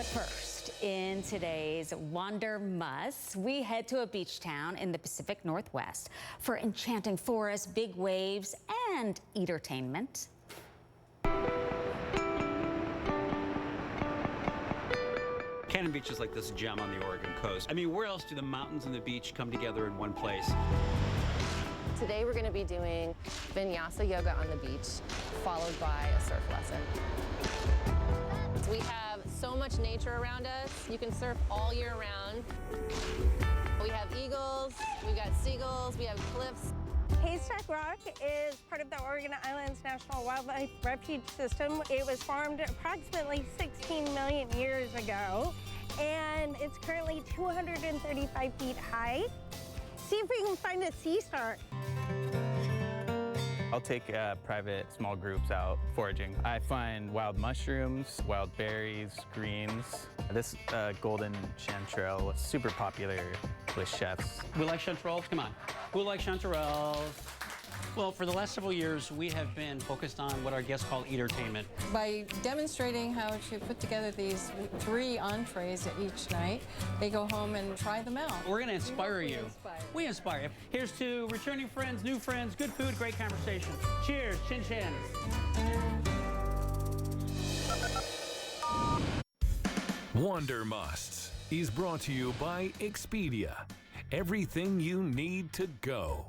But first, in today's Wander Must, we head to a beach town in the Pacific Northwest for enchanting forests, big waves, and Eatertainment. Cannon Beach is like this gem on the Oregon coast. I mean, where else do the mountains and the beach come together in one place? Today we're going to be doing vinyasa yoga on the beach, followed by a surf lesson. We have so much nature around us. You can surf all year round. We have eagles, we've got seagulls, we have cliffs. Haystack Rock is part of the Oregon Islands National Wildlife Refuge System. It was formed approximately 16 million years ago, and it's currently 235 feet high. See if we can find a sea star. I'll take private small groups out foraging. I find wild mushrooms, wild berries, greens. This golden chanterelle is super popular with chefs. We like chanterelles? Come on. Who likes chanterelles? Well, for the last several years, we have been focused on what our guests call Eatertainment. By demonstrating how to put together these 3 entrees each night, they go home and try them out. We're going to inspire you. We inspire you. Here's to returning friends, new friends, good food, great conversation. Cheers, chin chin. Wander Musts is brought to you by Expedia. Everything you need to go.